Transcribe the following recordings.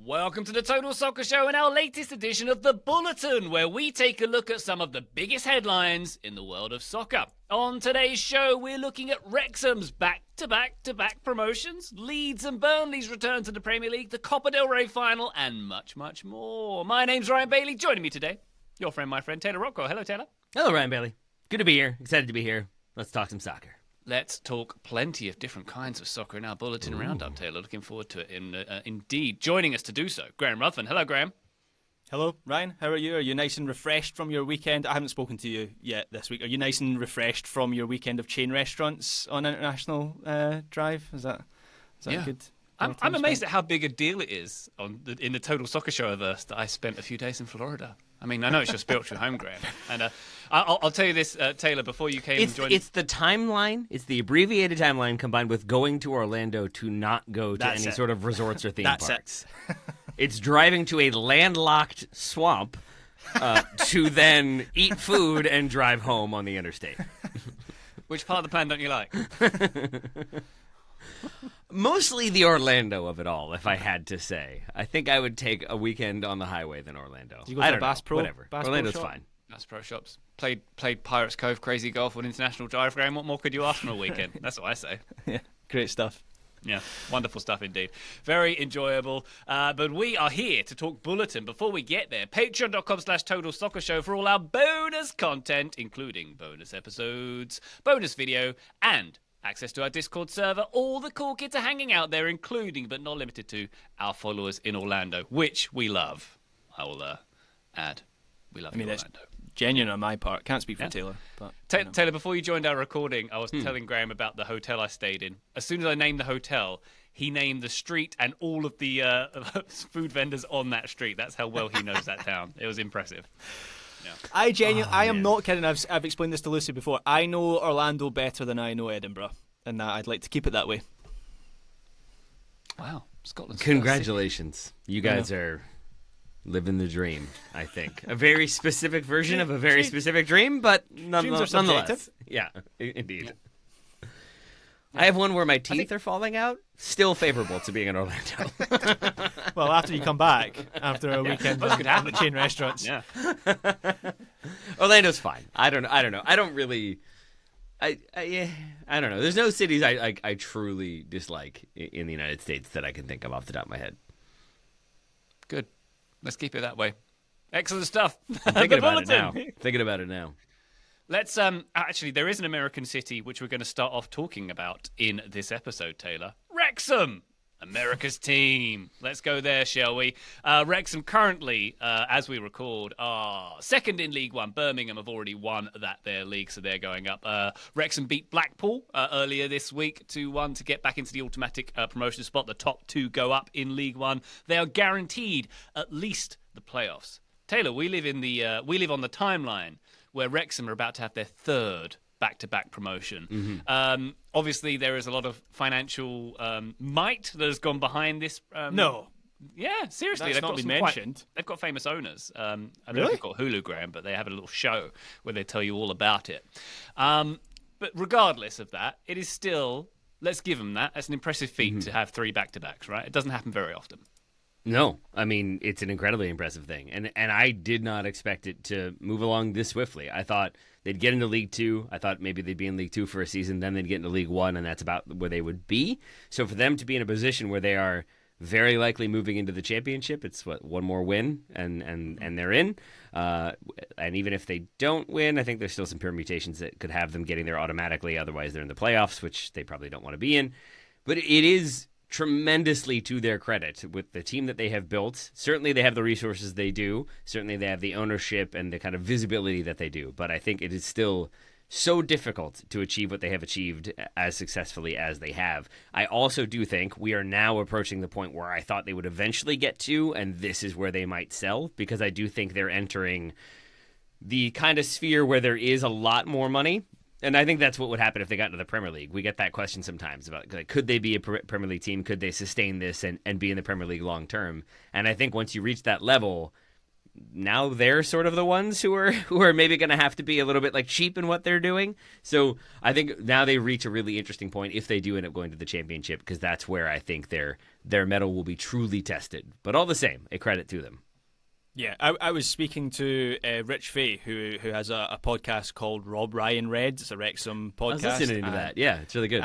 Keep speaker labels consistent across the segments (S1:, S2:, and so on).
S1: Welcome to the Total Soccer Show and our latest edition of the Bulletin, where we take a look at some of the biggest headlines in the world of soccer. On today's show, we're looking at Wrexham's back-to-back promotions, Leeds and Burnley's return to the Premier League, the Copa del Rey Final, and much, much more. My name's Ryan Bailey. Joining me today, your friend, my friend, Taylor Rockwell. Hello, Taylor.
S2: Hello, Ryan Bailey. Good to be here. Excited to be here. Let's talk some soccer.
S1: Let's talk plenty of different kinds of soccer in our Bulletin Roundup, Taylor. Looking forward to it. Indeed, joining us to do so, Graham Ruthven. Hello, Graham.
S3: Hello, Ryan. How are you? Are you nice and refreshed from your weekend? I haven't spoken to you yet this week. Are you nice and refreshed from your weekend of chain restaurants on International Drive? Is that good?
S1: I'm amazed at how big a deal it is in the Total Soccer Show-averse that I spent a few days in Florida. I mean, I know it's your spiritual home, Graham. And I'll tell you this, Taylor, before you came and joined...
S2: It's the timeline. It's the abbreviated timeline combined with going to Orlando to not go to any sort of resorts or theme parks. It's driving to a landlocked swamp to then eat food and drive home on the interstate.
S1: Which part of the plan don't you like?
S2: Mostly the Orlando of it all, if I had to say. I think I would take a weekend on the highway than Orlando.
S3: Did you go to Bass Pro?
S2: Whatever. Orlando's fine.
S1: Bass Pro Shops. Played Pirates Cove, Crazy Golf on International Drive, Graham. What more could you ask from a weekend? That's what I say.
S3: Yeah, great stuff.
S1: Yeah, wonderful stuff indeed. Very enjoyable. But we are here to talk Bulletin. Before we get there, patreon.com/Total Soccer Show for all our bonus content, including bonus episodes, bonus video, and access to our Discord server. All the cool kids are hanging out there, including, but not limited to, our followers in Orlando, which we love. I will add, we love Orlando.
S3: It's genuine on my part. Can't speak for Taylor. But
S1: Taylor, before you joined our recording, I was telling Graham about the hotel I stayed in. As soon as I named the hotel, he named the street and all of the food vendors on that street. That's how well he knows that town. It was impressive. Yeah.
S3: I am not kidding. I've explained this to Lucy before. I know Orlando better than I know Edinburgh, and I'd like to keep it that way.
S1: Wow, Scotland.
S2: Congratulations. You guys are living the dream, I think. A very specific version of a very specific dream, but nonetheless. Yeah, indeed. Yeah. I have one where my teeth are falling out. Still favorable to being in Orlando.
S3: Well, after you come back, after a weekend at the chain restaurants.
S1: Yeah.
S2: Orlando's fine. I don't know. I don't really... I don't know. There's no cities I truly dislike in the United States that I can think of off the top of my head.
S1: Good. Let's keep it that way. Excellent stuff.
S2: I'm thinking about it now.
S1: Let's actually, there is an American city which we're going to start off talking about in this episode, Taylor. Wrexham, America's team. Let's go there, shall we? Wrexham currently, as we record, are second in League One. Birmingham have already won their league, so they're going up. Wrexham beat Blackpool earlier this week 2-1 to get back into the automatic promotion spot. The top two go up in League One. They are guaranteed at least the playoffs. Taylor, we live on the timeline where Wrexham are about to have their third back-to-back promotion.
S2: Mm-hmm.
S1: Obviously, there is a lot of financial might that has gone behind this.
S3: No.
S1: Yeah, seriously.
S3: That's not been mentioned.
S1: They've got famous owners. I don't know
S3: Really?
S1: if you've got Hulu, Graham, but they have a little show where they tell you all about it. But regardless of that, it is still, let's give them that. That's an impressive feat to have three back-to-backs, right? It doesn't happen very often.
S2: No, I mean, it's an incredibly impressive thing. And I did not expect it to move along this swiftly. I thought they'd get into League Two. I thought maybe they'd be in League Two for a season, then they'd get into League One, and that's about where they would be. So for them to be in a position where they are very likely moving into the championship, it's one more win, and they're in. And even if they don't win, I think there's still some permutations that could have them getting there automatically. Otherwise, they're in the playoffs, which they probably don't want to be in. But it is tremendously to their credit with the team that they have built. Certainly they have the resources they do. Certainly they have the ownership and the kind of visibility that they do. But I think it is still so difficult to achieve what they have achieved as successfully as they have. I also do think we are now approaching the point where I thought they would eventually get to, and this is where they might sell, because I do think they're entering the kind of sphere where there is a lot more money. And I think that's what would happen if they got into the Premier League. We get that question sometimes about, like, could they be a Premier League team? Could they sustain this and be in the Premier League long term? And I think once you reach that level, now they're sort of the ones who are maybe going to have to be a little bit like cheap in what they're doing. So I think now they reach a really interesting point if they do end up going to the championship, because that's where I think their mettle will be truly tested. But all the same, a credit to them.
S3: Yeah, I was speaking to Rich Fay, who has a podcast called Rob Ryan Reds. It's a Wrexham podcast.
S2: I was listening to that. Yeah, it's really good.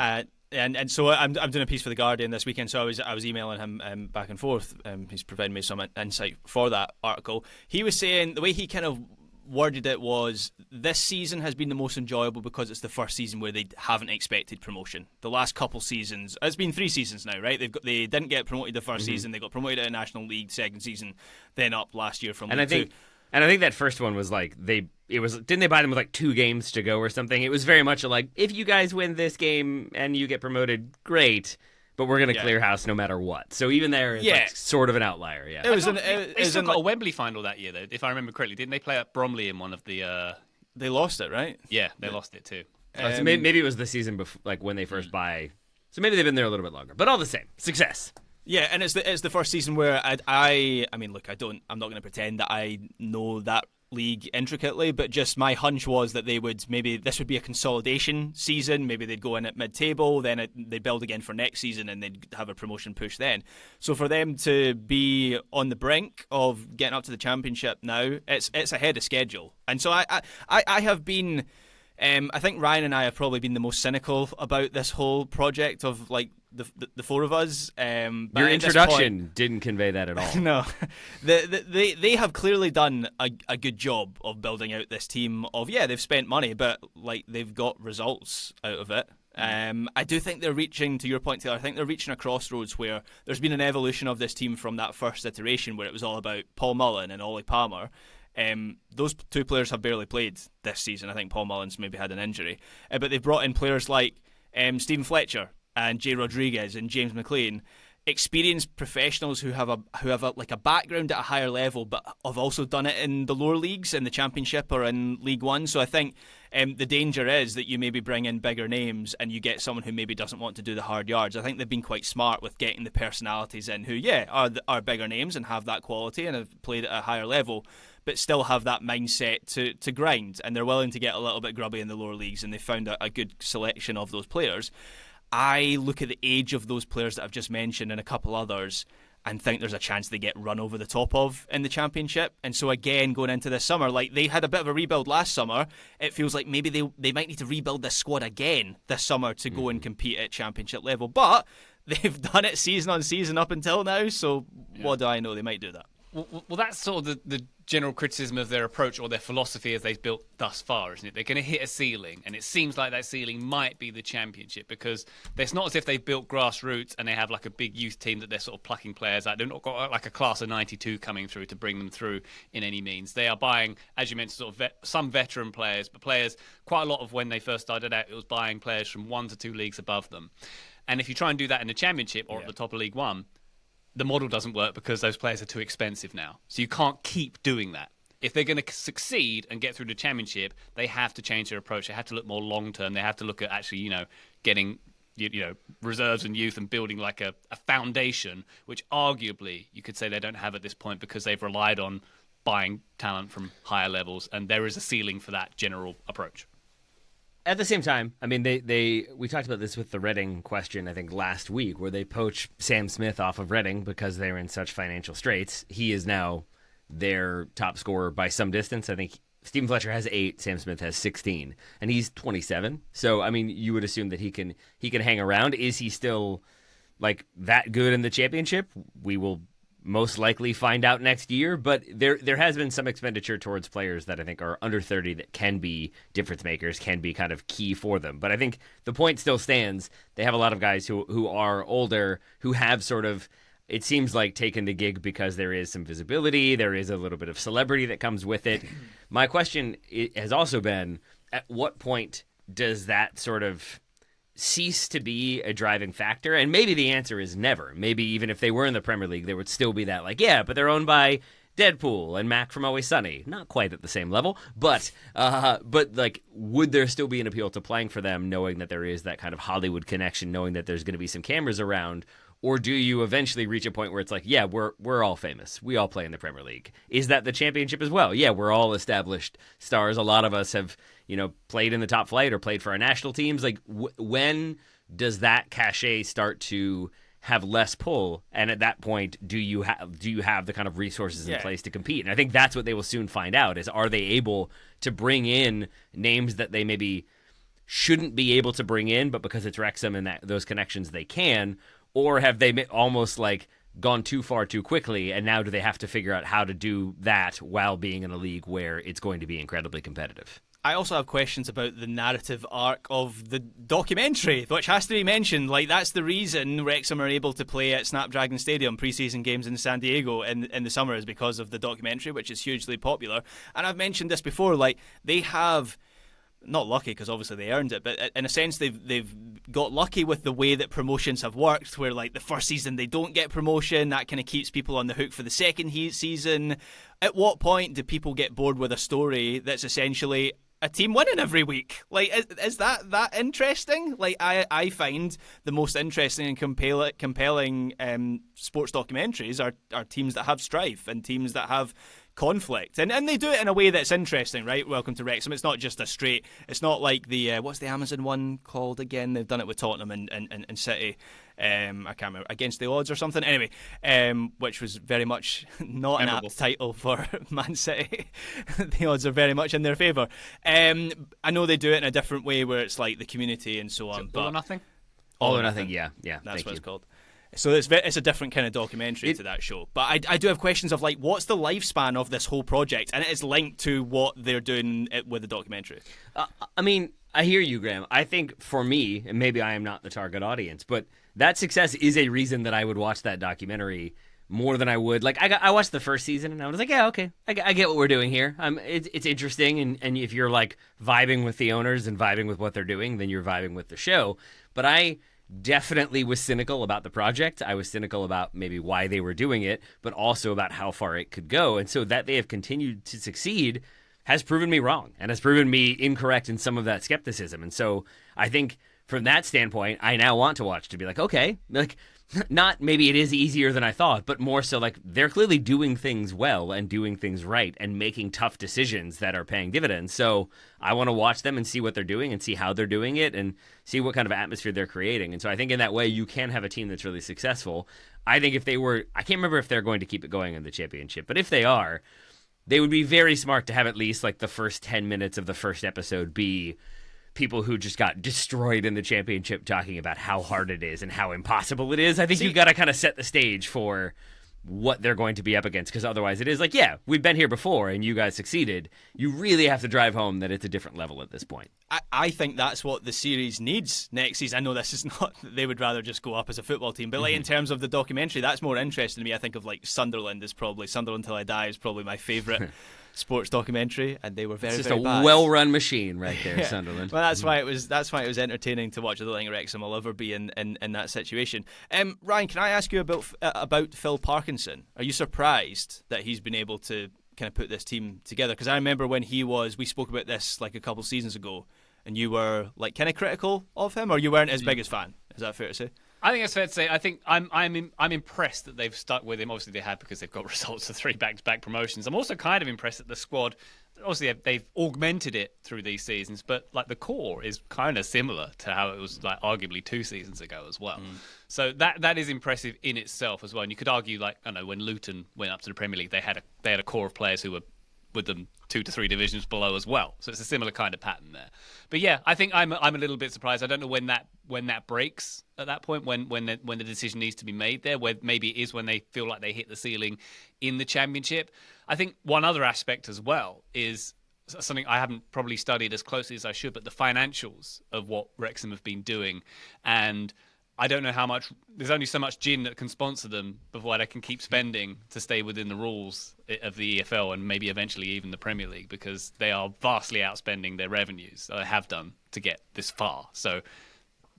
S3: And so I'm doing a piece for The Guardian this weekend, so I was emailing him back and forth. He's providing me some insight for that article. He was saying, the way he kind of worded it was, this season has been the most enjoyable because it's the first season where they haven't expected promotion. The last couple seasons, it's been 3 seasons now, right? They didn't get promoted the first season, they got promoted at a National League second season, then up last year from League Two.
S2: And I think that first one was like, didn't they buy them with like 2 games to go or something? It was very much like, if you guys win this game and you get promoted, great, but we're going to clear house no matter what. So even there, it's like sort of an outlier. Yeah,
S1: they still got a Wembley final that year, though, if I remember correctly. Didn't they play at Bromley in one of the?
S3: They lost it, right?
S1: Yeah, they lost it too.
S2: So maybe it was the season before, like when they first buy. So maybe they've been there a little bit longer, but all the same, success.
S3: Yeah, and it's the first season where I mean, look, I'm not going to pretend that I know that league intricately, but just my hunch was that this would be a consolidation season. Maybe they'd go in at mid-table, then they'd build again for next season, and they'd have a promotion push then. So for them to be on the brink of getting up to the championship now, it's ahead of schedule. And so I have been. I think Ryan and I have probably been the most cynical about this whole project of like the 4 of us.
S2: Your introduction didn't convey that at all.
S3: No, they have clearly done a good job of building out this team. They've spent money, but like they've got results out of it. I do think they're reaching, to your point, Taylor, I think they're reaching a crossroads where there's been an evolution of this team from that first iteration where it was all about Paul Mullen and Ollie Palmer. Those 2 players have barely played this season. I think Paul Mullen's maybe had an injury, but they've brought in players like Stephen Fletcher and Jay Rodriguez and James McLean, experienced professionals who have a background at a higher level, but have also done it in the lower leagues, in the Championship or in League One. So I think the danger is that you maybe bring in bigger names and you get someone who maybe doesn't want to do the hard yards. I think they've been quite smart with getting the personalities in who, are bigger names and have that quality and have played at a higher level, but still have that mindset to grind. And they're willing to get a little bit grubby in the lower leagues, and they found a good selection of those players. I look at the age of those players that I've just mentioned and a couple others and think there's a chance they get run over the top of in the Championship. And so again, going into this summer, like they had a bit of a rebuild last summer, it feels like maybe they might need to rebuild this squad again this summer to go and compete at Championship level. But they've done it season on season up until now, so what do I know? They might do that.
S1: Well, that's sort of the general criticism of their approach or their philosophy as they've built thus far, isn't it? They're going to hit a ceiling, and it seems like that ceiling might be the Championship, because it's not as if they've built grassroots and they have like a big youth team that they're sort of plucking players out. They've not got like a class of 92 coming through to bring them through in any means. They are buying, as you mentioned, sort of some veteran players, but players, quite a lot of when they first started out, it was buying players from 1 to 2 leagues above them. And if you try and do that in the Championship or at the top of League One, the model doesn't work because those players are too expensive now. So you can't keep doing that. If they're going to succeed and get through the Championship, they have to change their approach. They have to look more long-term. They have to look at actually, getting reserves and youth and building like a foundation, which arguably you could say they don't have at this point because they've relied on buying talent from higher levels, and there is a ceiling for that general approach.
S2: At the same time, I mean, we talked about this with the Reading question, I think, last week, where they poach Sam Smith off of Reading because they're in such financial straits. He is now their top scorer by some distance. I think Stephen Fletcher has 8, Sam Smith has 16, and he's 27. So, I mean, you would assume that he can hang around. Is he still like that good in the Championship? We will most likely find out next year, but there has been some expenditure towards players that I think are under 30 that can be difference makers, can be kind of key for them. But I think the point still stands. They have a lot of guys who are older, who have sort of, it seems like, taken the gig because there is some visibility, there is a little bit of celebrity that comes with it. My question has also been, at what point does that sort of cease to be a driving factor? And maybe the answer is never. Maybe even if they were in the Premier League, there would still be that, like, yeah, but they're owned by Deadpool and Mac from Always Sunny. Not quite at the same level, but like, would there still be an appeal to playing for them, knowing that there is that kind of Hollywood connection, knowing that there's going to be some cameras around? Or do you eventually reach a point where it's like, yeah, we're all famous. We all play in the Premier League. Is that the championship as well? Yeah, we're all established stars. A lot of us have, played in the top flight or played for our national teams. Like, when does that cachet start to have less pull? And at that point, do you have the kind of resources in place to compete? And I think that's what they will soon find out, is are they able to bring in names that they maybe shouldn't be able to bring in, but because it's Wrexham and those connections they can, or have they almost like gone too far too quickly, and now do they have to figure out how to do that while being in a league where it's going to be incredibly competitive?
S3: I also have questions about the narrative arc of the documentary, which has to be mentioned. Like, that's the reason Wrexham are able to play at Snapdragon Stadium pre-season games in San Diego in the summer, is because of the documentary, which is hugely popular. And I've mentioned this before, like, they have, not lucky because obviously they earned it, but in a sense they've got lucky with the way that promotions have worked, where like the first season they don't get promotion, that kind of keeps people on the hook for the second season. At what point do people get bored with a story that's essentially a team winning every week? Like, is that interesting? Like, I find the most interesting and compelling sports documentaries are teams that have strife and teams that have conflict, and they do it in a way that's interesting, right? Welcome to Wrexham. It's not just it's not like the what's the Amazon one called again? They've done it with Tottenham and City. I can't remember, Against the Odds or something. Anyway, which was very much not an apt title for Man City. The odds are very much in their favour. I know they do it in a different way, where it's like the community and so on.
S1: All or Nothing?
S2: All or Nothing, yeah.
S3: That's what it's called. So it's a different kind of documentary to that show. But I do have questions of, like, what's the lifespan of this whole project? And it is linked to what they're doing with the documentary.
S2: I mean, I hear you, Graham. I think for me, and maybe I am not the target audience, but that success is a reason that I would watch that documentary more than I would. Like, I watched the first season and I was like, yeah, okay, I get what we're doing here. It's interesting, and if you're like vibing with the owners and vibing with what they're doing, then you're vibing with the show. But I definitely was cynical about the project. I was cynical about maybe why they were doing it, but also about how far it could go. And so that they have continued to succeed has proven me wrong and has proven me incorrect in some of that skepticism. And so I think from that standpoint, I now want to watch to be like, okay, like, not maybe it is easier than I thought, but more so like they're clearly doing things well and doing things right and making tough decisions that are paying dividends. So I want to watch them and see what they're doing and see how they're doing it and see what kind of atmosphere they're creating. And so I think in that way you can have a team that's really successful. I think if they were, I can't remember if they're going to keep it going in the championship, but if they are, they would be very smart to have at least like the first 10 minutes of the first episode be people who just got destroyed in the championship talking about how hard it is and how impossible it is. I think you've got to kind of set the stage for what they're going to be up against, because otherwise it is like, yeah, we've been here before and you guys succeeded. You really have to drive home that it's a different level at this point.
S3: I think that's what the series needs next season. I know this is not, they would rather just go up as a football team, but like in terms of the documentary, that's more interesting to me. I think of like Sunderland Till I Die is probably my favourite sports documentary, and they were very,
S2: it's just
S3: very
S2: a
S3: bad.
S2: Well-run machine right there, Sunderland.
S3: Well, that's why it was entertaining to watch. I don't think Wrexham will ever be in that situation. Ryan, can I ask you about Phil Parkinson? Are you surprised that he's been able to kind of put this team together? Because I remember when we spoke about this like a couple seasons ago, and you were like kind of critical of him, or you weren't as big as fan. Is that fair to say?
S1: I think it's fair to say. I think I'm impressed that they've stuck with him. Obviously, they have, because they've got results of 3 back-to-back promotions. I'm also kind of impressed that the squad, obviously, they've augmented it through these seasons, but like the core is kind of similar to how it was like arguably 2 seasons ago as well. So that is impressive in itself as well. And you could argue, like, I don't know, when Luton went up to the Premier League, they had a core of players who were with them 2 to 3 divisions below as well. So it's a similar kind of pattern there. But yeah, I think I'm a little bit surprised. I don't know when that breaks at that point, when the decision needs to be made there, where maybe it is when they feel like they hit the ceiling in the championship. I think one other aspect as well is something I haven't probably studied as closely as I should, but the financials of what Wrexham have been doing. And I don't know how much, there's only so much gin that can sponsor them before they can keep spending to stay within the rules of the EFL and maybe eventually even the Premier League, because they are vastly outspending their revenues, they have done, to get this far. So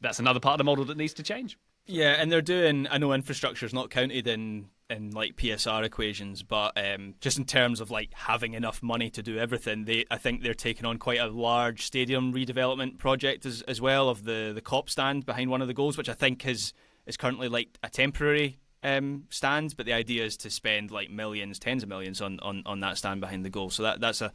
S1: that's another part of the model that needs to change.
S3: Yeah, and they're doing, I know infrastructure is not counted in like PSR equations, but just in terms of like having enough money to do everything, I think they're taking on quite a large stadium redevelopment project as well, of the Kop stand behind one of the goals, which I think has is currently like a temporary stand, but the idea is to spend like millions, tens of millions on that stand behind the goal. So that's a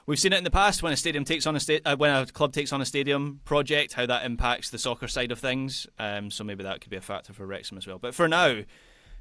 S3: we've seen it in the past when a stadium takes on when a club takes on a stadium project, how that impacts the soccer side of things. So maybe that could be a factor for Wrexham as well. But for now,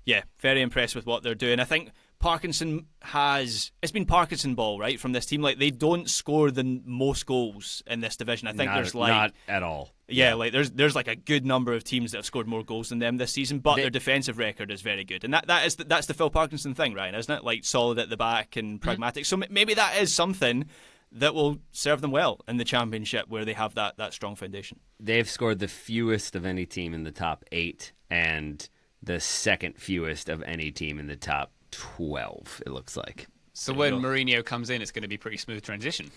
S3: yeah, very impressed with what they're doing. I think it's been Parkinson ball, right, from this team. Like, they don't score the most goals in this division. I think there's like
S2: not at all.
S3: Yeah, like there's like a good number of teams that have scored more goals than them this season, but their defensive record is very good, and that's the Phil Parkinson thing, Ryan, isn't it? Like, solid at the back and pragmatic. So maybe that is something that will serve them well in the Championship, where they have that strong foundation.
S2: They've scored the fewest of any team in the top 8, and the second fewest of any team in the top 12, it looks like.
S1: So when Mourinho comes in, it's going to be a pretty smooth transition.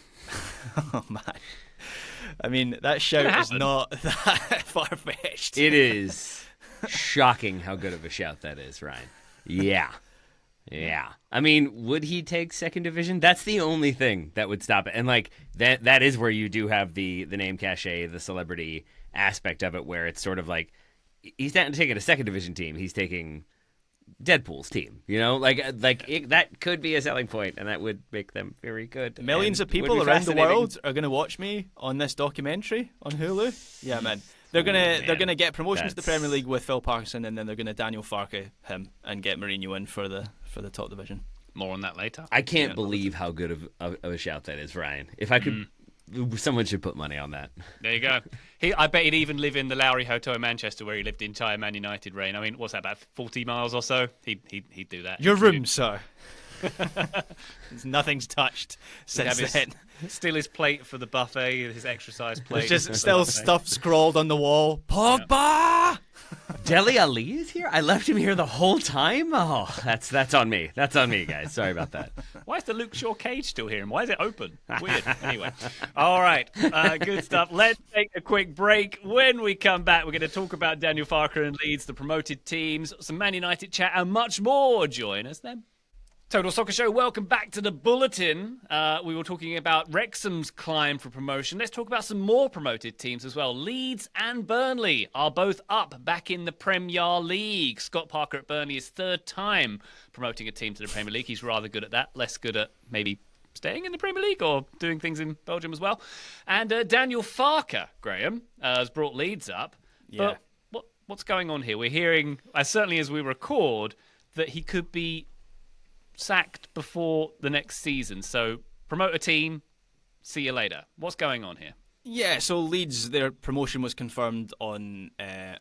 S3: Oh, man. I mean, that shout is not that far-fetched.
S2: It is shocking how good of a shout that is, Ryan. Yeah. Yeah. I mean, would he take second division? That's the only thing that would stop it. And, like, that is where you do have the name cachet, the celebrity aspect of it, where it's sort of like, he's not taking a second division team. He's taking Deadpool's team, you know, that could be a selling point, and that would make them very good.
S3: Millions of people around the world are going to watch me on this documentary on Hulu. Yeah, man. They're gonna get promotion to the Premier League with Phil Parkinson, and then they're gonna Daniel Farke him and get Mourinho in for the top division.
S1: More on that later.
S2: I can't believe how good of a shout that is, Ryan. If I could. Someone should put money on that.
S1: There you go. I bet he'd even live in the Lowry Hotel in Manchester, where he lived the entire Man United reign. I mean, what's that, about 40 miles or so? He'd do that.
S3: Your room, sir. Nothing's touched since then.
S1: Still his plate for the buffet, his exercise plate.
S3: There's just still stuff scrawled on the wall. Pogba!
S2: Dele Ali is here? I left him here the whole time? Oh, that's on me. That's on me, guys. Sorry about that.
S1: Why is the Luke Shaw cage still here? And why is it open? Weird. Anyway. All right. Good stuff. Let's take a quick break. When we come back, we're going to talk about Daniel Farke and Leeds, the promoted teams, some Man United chat, and much more. Join us then. Total Soccer Show, welcome back to the Bulletin. We were talking about Wrexham's climb for promotion. Let's talk about some more promoted teams as well. Leeds and Burnley are both up back in the Premier League. Scott Parker at Burnley is third time promoting a team to the Premier League. He's rather good at that, less good at maybe staying in the Premier League or doing things in Belgium as well. And Daniel Farke, Graham, has brought Leeds up.
S3: Yeah.
S1: But what's going on here? We're hearing, certainly as we record, that he could be sacked before the next season. So promote a team, see you later. What's going on here?
S3: Yeah, so Leeds, their promotion was confirmed on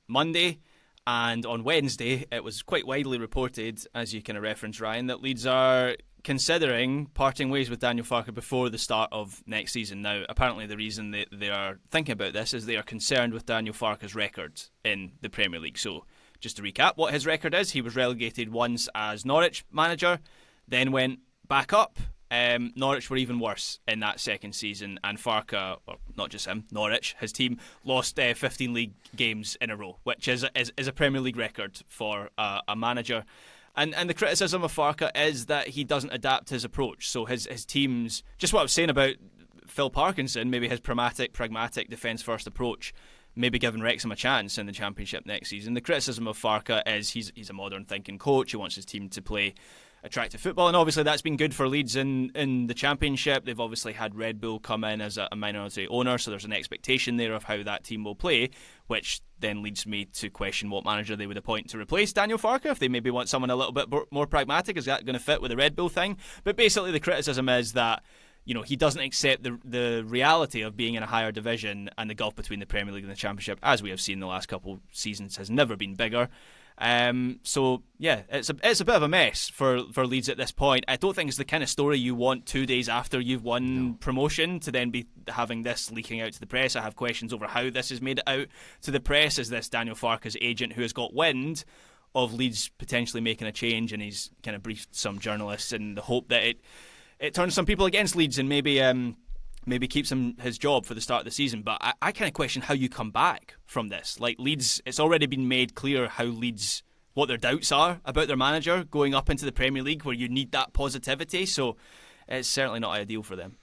S3: Monday, and on Wednesday it was quite widely reported, as you kind of referenced, Ryan, that Leeds are considering parting ways with Daniel Farke before the start of next season. Now, apparently the reason they are thinking about this is they are concerned with Daniel Farke's record in the Premier League. So just to recap what his record is, he was relegated once as Norwich manager, then went back up. Norwich were even worse in that second season, and Farke, or not just him, Norwich, his team, lost 15 league games in a row, which is a Premier League record for a manager. And the criticism of Farke is that he doesn't adapt his approach. So his teams, just what I was saying about Phil Parkinson, maybe his pragmatic defence-first approach, maybe giving Wrexham a chance in the Championship next season. The criticism of Farke is he's a modern thinking coach. He wants his team to play attractive football, and obviously that's been good for Leeds in the Championship. They've obviously had Red Bull come in as a minority owner, so there's an expectation there of how that team will play, which then leads me to question what manager they would appoint to replace Daniel Farke, if they maybe want someone a little bit more pragmatic. Is that going to fit with the Red Bull thing? But basically the criticism is that, you know, he doesn't accept the reality of being in a higher division, and the gulf between the Premier League and the Championship, as we have seen the last couple seasons, has never been bigger. So yeah, it's a bit of a mess for Leeds at this point. I don't think it's the kind of story you want 2 days after you've won promotion to then be having this leaking out to the press. I have questions over how this has made it out to the press. Is this Daniel Farke's agent who has got wind of Leeds potentially making a change, and he's kind of briefed some journalists in the hope that it turns some people against Leeds and maybe keeps him his job for the start of the season. But I kind of question how you come back from this. Like, Leeds, it's already been made clear how Leeds, what their doubts are about their manager going up into the Premier League, where you need that positivity. So it's certainly not ideal for them.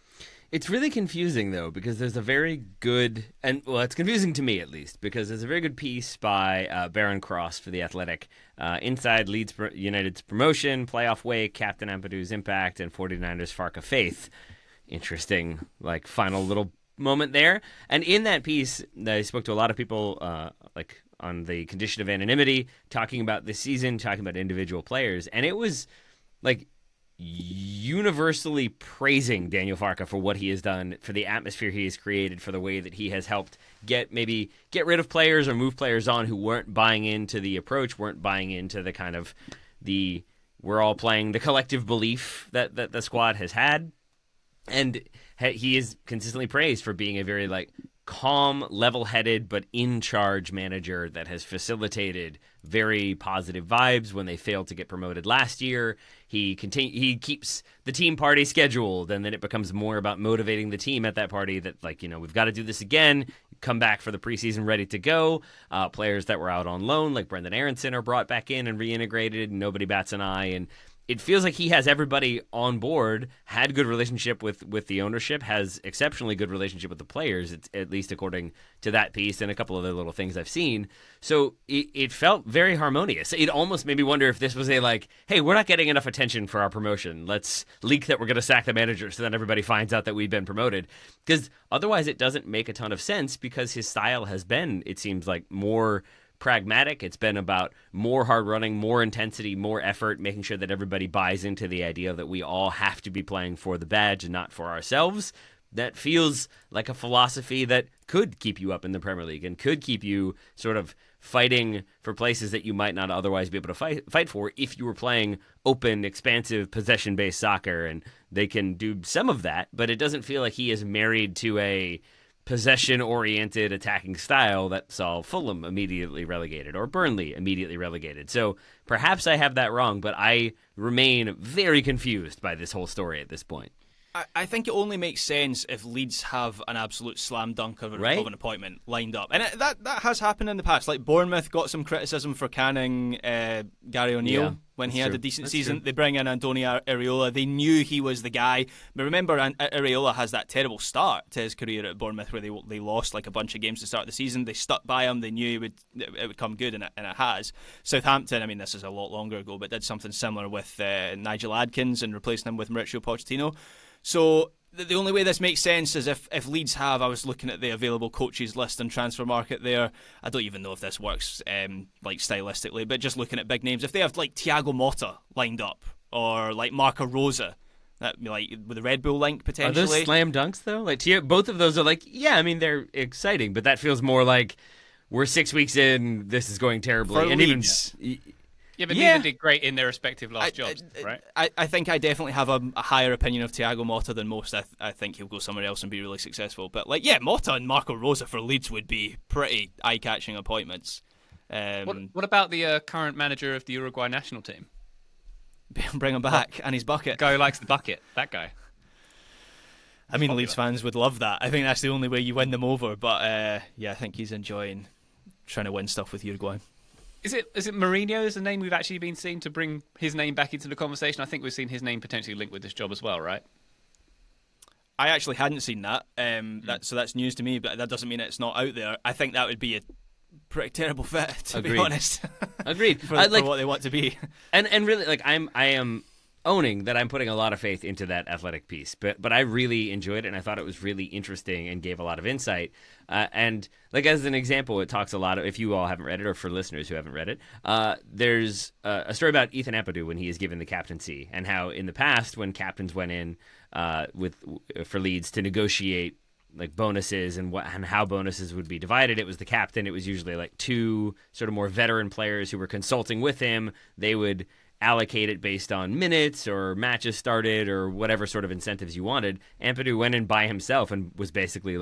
S2: It's really confusing, though, because there's a very good, and well, it's confusing to me at least, because there's a very good piece by Baron Cross for The Athletic, inside Leeds United's promotion, playoff wake, Captain Ampadu's impact, and 49ers Farke faith. Interesting, like, final little moment there. And in that piece, I spoke to a lot of people, like, on the condition of anonymity, talking about this season, talking about individual players, and it was, like, universally praising Daniel Farke for what he has done, for the atmosphere he has created, for the way that he has helped get rid of players or move players on who weren't buying into the approach, weren't buying into the kind of we're all playing the collective belief that the squad has had. And he is consistently praised for being a very calm, level-headed, but in-charge manager that has facilitated very positive vibes when they failed to get promoted last year. He keeps the team party scheduled, and then it becomes more about motivating the team at that party that, we've got to do this again, come back for the preseason ready to go. Players that were out on loan, like Brendan Aronson, are brought back in and reintegrated, and nobody bats an eye, and it feels like he has everybody on board, had good relationship with the ownership, has exceptionally good relationship with the players, at least according to that piece and a couple of other little things I've seen. So it felt very harmonious. It almost made me wonder if this was hey, we're not getting enough attention for our promotion. Let's leak that we're going to sack the manager so that everybody finds out that we've been promoted. Because otherwise it doesn't make a ton of sense, because his style has been, it seems like, more pragmatic. It's been about more hard running, more intensity, more effort, making sure that everybody buys into the idea that we all have to be playing for the badge and not for ourselves. That feels like a philosophy that could keep you up in the Premier League and could keep you sort of fighting for places that you might not otherwise be able to fight for if you were playing open, expansive, possession-based soccer. And they can do some of that, but it doesn't feel like he is married to a possession-oriented attacking style that saw Fulham immediately relegated or Burnley immediately relegated. So perhaps I have that wrong, but I remain very confused by this whole story at this point.
S3: I think it only makes sense if Leeds have an absolute slam dunk of an appointment lined up. And that has happened in the past. Like Bournemouth got some criticism for canning Gary O'Neill when he had a decent season. True. They bring in Andoni Areola. They knew he was the guy. But remember, Areola has that terrible start to his career at Bournemouth where they lost a bunch of games to start the season. They stuck by him. They knew it would come good, and it has. Southampton, I mean, this is a lot longer ago, but did something similar with Nigel Adkins and replacing him with Mauricio Pochettino. So the only way this makes sense is if Leeds have, I was looking at the available coaches list and transfer market there. I don't even know if this works stylistically, but just looking at big names, if they have Thiago Motta lined up or Marco Rosa, that with the Red Bull link potentially.
S2: Are those slam dunks though? Both of those are they're exciting, but that feels more like we're 6 weeks in, this is going terribly.
S3: For Leeds.
S1: Yeah, but neither did great in their respective last jobs, right?
S3: I think I definitely have a higher opinion of Thiago Motta than most. I think he'll go somewhere else and be really successful. But Motta and Marco Rosa for Leeds would be pretty eye-catching appointments.
S1: What about the current manager of the Uruguay national team?
S3: Bring him back and his bucket.
S1: Guy who likes the bucket. That guy.
S3: I mean, Leeds fans would love that. I think that's the only way you win them over. But I think he's enjoying trying to win stuff with Uruguay.
S1: Is it Mourinho is the name we've actually been seeing to bring his name back into the conversation? I think we've seen his name potentially linked with this job as well, right?
S3: I actually hadn't seen that. So that's news to me, but that doesn't mean it's not out there. I think that would be a pretty terrible fit, to be honest.
S2: Agreed.
S3: for what they want to be.
S2: And really, I am owning that I'm putting a lot of faith into that Athletic piece, but I really enjoyed it, and I thought it was really interesting and gave a lot of insight. And as an example, it talks a lot of, if you all haven't read it, or for listeners who haven't read it, there's a story about Ethan Ampadu when he is given the captaincy, and how in the past when captains went in for Leeds to negotiate bonuses and how bonuses would be divided, it was the captain. It was usually two sort of more veteran players who were consulting with him. They would allocate it based on minutes or matches started or whatever sort of incentives you wanted. Ampadu went in by himself and was basically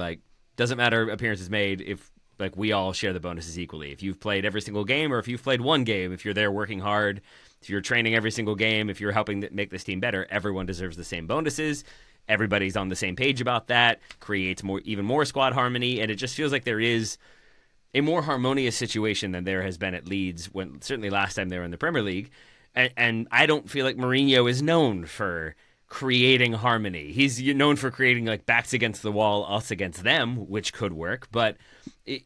S2: doesn't matter appearances made if we all share the bonuses equally. If you've played every single game or if you've played one game, if you're there working hard, if you're training every single game, if you're helping make this team better, everyone deserves the same bonuses. Everybody's on the same page about that, creates even more squad harmony, and it just feels like there is a more harmonious situation than there has been at Leeds certainly last time they were in the Premier League. And I don't feel like Mourinho is known for creating harmony. He's known for creating like backs against the wall, us against them, which could work. But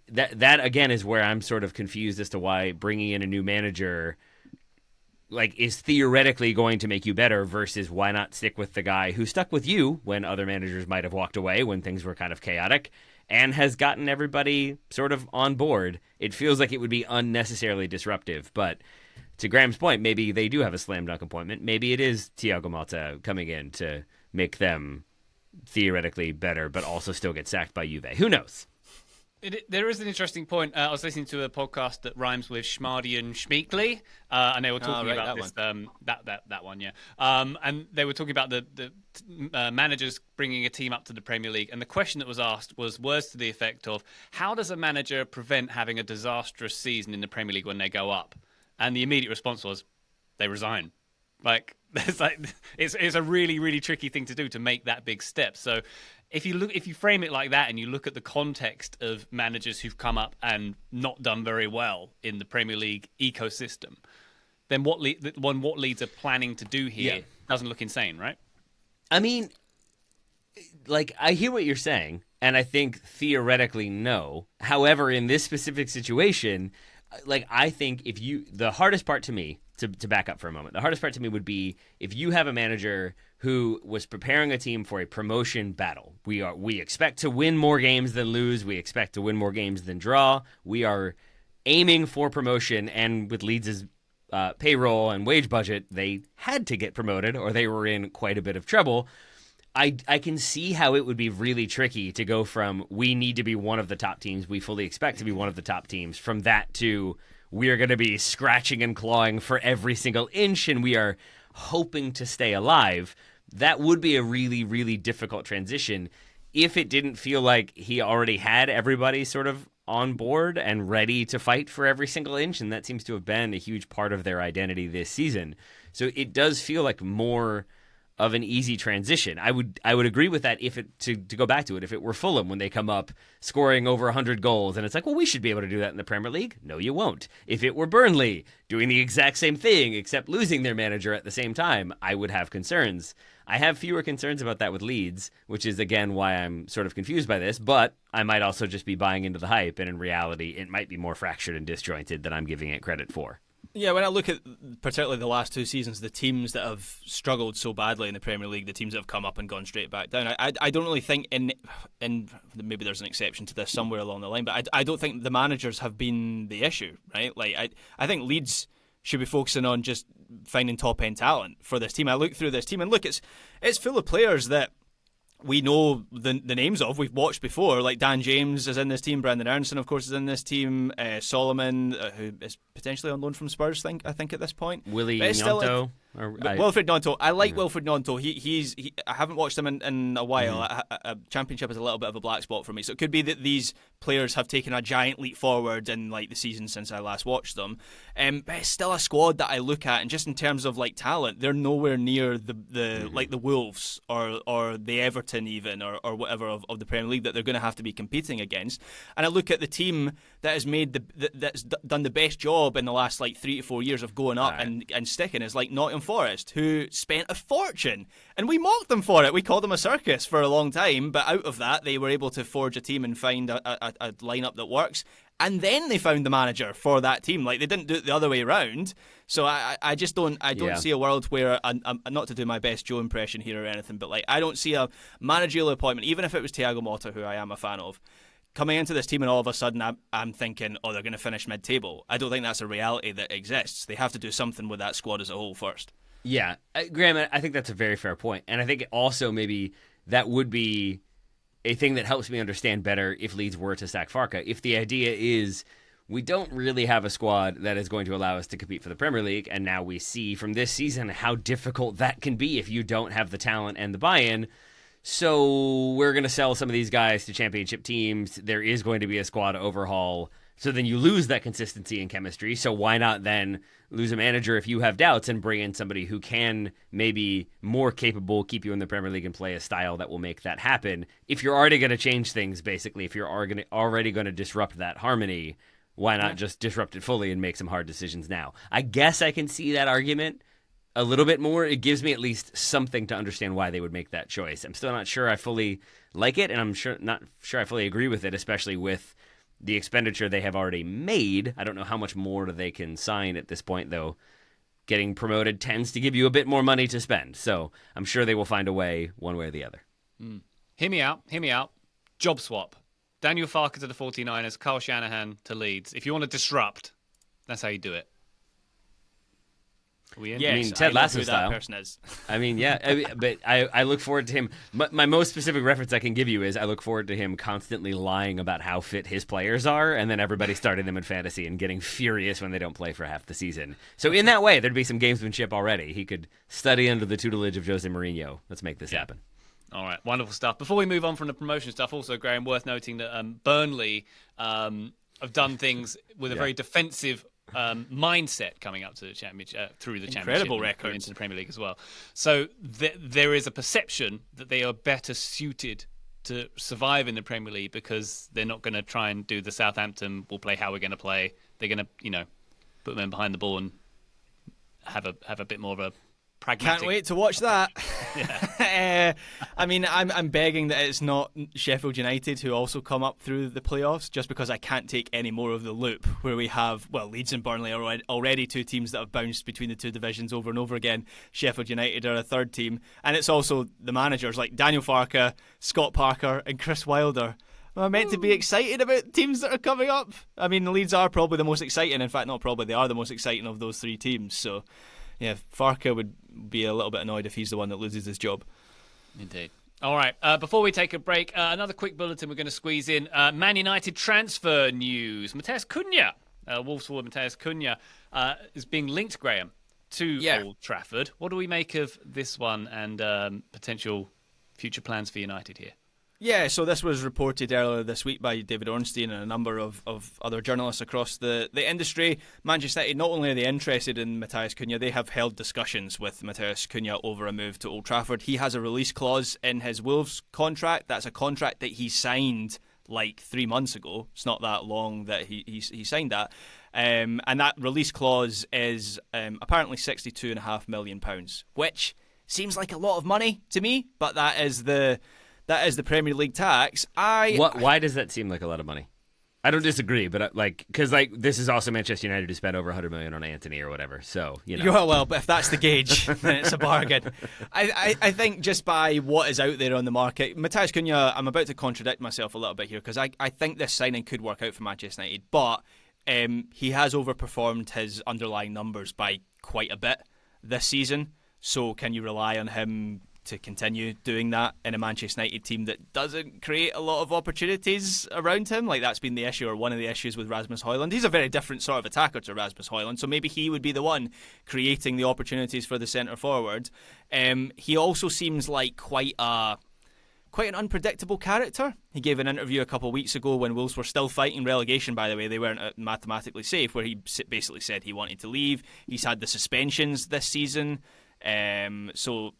S2: that again is where I'm sort of confused as to why bringing in a new manager like is theoretically going to make you better versus why not stick with the guy who stuck with you when other managers might have walked away when things were kind of chaotic and has gotten everybody sort of on board. It feels like it would be unnecessarily disruptive, but to Graham's point, maybe they do have a slam dunk appointment. Maybe it is Thiago Motta coming in to make them theoretically better, but also still get sacked by Juve. Who knows?
S1: There is an interesting point. I was listening to a podcast that rhymes with Schmardy and Schmeekly, and they were talking about this. That one, yeah. And they were talking about the managers bringing a team up to the Premier League, and the question that was asked was words to the effect of, "How does a manager prevent having a disastrous season in the Premier League when they go up?" And the immediate response was, "They resign." It's a really, really tricky thing to do to make that big step. So if you frame it like that and you look at the context of managers who've come up and not done very well in the Premier League ecosystem, then what Leeds are planning to do here doesn't look insane, right?
S2: I mean, like, I hear what you're saying, and I think theoretically no. However, in this specific situation, like, I think the hardest part to me, to back up for a moment, the hardest part to me would be if you have a manager who was preparing a team for a promotion battle. We expect to win more games than lose. We expect to win more games than draw. We are aiming for promotion, and with Leeds' payroll and wage budget, they had to get promoted or they were in quite a bit of trouble. I can see how it would be really tricky to go from we need to be one of the top teams, we fully expect to be one of the top teams, from that to we're going to be scratching and clawing for every single inch and we are hoping to stay alive. That would be a really, really difficult transition if it didn't feel like he already had everybody sort of on board and ready to fight for every single inch, and that seems to have been a huge part of their identity this season. So it does feel like more of an easy transition. I would agree with that if it to go back to it, if it were Fulham when they come up scoring over 100 goals and it's like, well, we should be able to do that in the Premier League. No, you won't. If it were Burnley doing the exact same thing except losing their manager at the same time, I would have concerns. I have fewer concerns about that with Leeds, which is again why I'm sort of confused by this, but I might also just be buying into the hype, and in reality it might be more fractured and disjointed than I'm giving it credit for.
S3: Yeah, when I look at particularly the last two seasons, the teams that have struggled so badly in the Premier League, the teams that have come up and gone straight back down, I don't really think in maybe there's an exception to this somewhere along the line, but I don't think the managers have been the issue, right? Like I think Leeds should be focusing on just finding top end talent for this team. I look through this team and look, it's full of players that we know the names of, we've watched before, like Dan James is in this team, Brendan Aronson, of course, is in this team, Solomon, who is potentially on loan from Spurs, I think at this point.
S2: Willie Gnonto.
S3: Wilfred Gnonto. I like Wilfred Gnonto. I haven't watched him in a while. Championship is a little bit of a black spot for me. So it could be that these players have taken a giant leap forward in like the season since I last watched them. But it's still a squad that I look at, and just in terms of like talent, they're nowhere near the like the Wolves or the Everton even or whatever of the Premier League that they're going to have to be competing against. And I look at the team that has made that's done the best job in the last like 3 to 4 years of going up and sticking is like Nottingham Forest, who spent a fortune, and we mocked them for it. We called them a circus for a long time, but out of that they were able to forge a team and find a lineup that works, and then they found the manager for that team. Like, they didn't do it the other way around. So I just don't see a world where, not to do my best Joe impression here or anything, but like I don't see a managerial appointment, even if it was Thiago Motta, who I am a fan of, coming into this team and all of a sudden I'm thinking, oh, they're going to finish mid-table. I don't think that's a reality that exists. They have to do something with that squad as a whole first.
S2: Yeah, Graham, I think that's a very fair point. And I think also maybe that would be a thing that helps me understand better if Leeds were to sack Farke. If the idea is we don't really have a squad that is going to allow us to compete for the Premier League, and now we see from this season how difficult that can be if you don't have the talent and the buy-in. So we're going to sell some of these guys to championship teams. There is going to be a squad overhaul. So then you lose that consistency and chemistry. So why not then lose a manager if you have doubts and bring in somebody who can maybe more capable, keep you in the Premier League and play a style that will make that happen? If you're already going to change things, basically, if you're already going to disrupt that harmony, why not just disrupt it fully and make some hard decisions now? I guess I can see that argument. a little bit more, it gives me at least something to understand why they would make that choice. I'm still not sure I fully like it, and I'm not sure I fully agree with it, especially with the expenditure they have already made. I don't know how much more they can sign at this point, though. Getting promoted tends to give you a bit more money to spend, so I'm sure they will find a way, one way or the other.
S1: Hear me out. Job swap. Daniel Farke to the 49ers, Kyle Shanahan to Leeds. If you want to disrupt, that's how you do it. Are we in?
S3: Yes,
S2: I mean, Ted Lasso style.
S3: That person is.
S2: I mean, yeah, but I look forward to him. My most specific reference I can give you is I look forward to him constantly lying about how fit his players are, and then everybody starting them in fantasy and getting furious when they don't play for half the season. So in that way, there'd be some gamesmanship already. He could study under the tutelage of Jose Mourinho. Let's make this happen.
S1: All right, wonderful stuff. Before we move on from the promotion stuff, also, Graham, worth noting that Burnley have done things with a very defensive mindset coming up to the championship, through the
S3: Incredible
S1: championship,
S3: record
S1: into the Premier League as well. So there is a perception that they are better suited to survive in the Premier League because they're not going to try and do the Southampton. We'll play how we're going to play. They're going to, put them behind the ball and have a bit more of a pragmatic.
S3: Can't wait to watch that. I mean, I'm begging that it's not Sheffield United who also come up through the playoffs, just because I can't take any more of the loop where we have, Leeds and Burnley are already two teams that have bounced between the two divisions over and over again. Sheffield United are a third team. And it's also the managers like Daniel Farke, Scott Parker and Chris Wilder. Am I meant to be excited about teams that are coming up? I mean, the Leeds are probably the most exciting. In fact, not probably, they are the most exciting of those three teams. So yeah, Farke would be a little bit annoyed if he's the one that loses his job.
S1: Indeed. All right, before we take a break, another quick bulletin we're going to squeeze in. Man United transfer news. Matheus Cunha, Wolves forward Matheus Cunha, is being linked, Graham, to Old Trafford. What do we make of this one and potential future plans for United here?
S3: Yeah, so this was reported earlier this week by David Ornstein and a number of other journalists across the industry. Manchester United, not only are they interested in Matheus Cunha, they have held discussions with Matheus Cunha over a move to Old Trafford. He has a release clause in his Wolves contract. That's a contract that he signed like 3 months ago. It's not that long that he signed that. And that release clause is apparently £62.5 million, which seems like a lot of money to me, but that is the Premier League tax.
S2: Why does that seem like a lot of money? I don't disagree, but because this is also Manchester United who spent over 100 million on Antony or whatever. So
S3: but if that's the gauge, then it's a bargain. I think just by what is out there on the market, Matheus Cunha, I'm about to contradict myself a little bit here because I think this signing could work out for Manchester United, but he has overperformed his underlying numbers by quite a bit this season. So can you rely on him to continue doing that in a Manchester United team that doesn't create a lot of opportunities around him? Like, that's been the issue, or one of the issues with Rasmus Højlund. He's a very different sort of attacker to Rasmus Højlund, so maybe he would be the one creating the opportunities for the centre forward. He also seems like quite an unpredictable character. He gave an interview a couple of weeks ago when Wolves were still fighting relegation, by the way. They weren't mathematically safe, where he basically said he wanted to leave. He's had the suspensions this season, so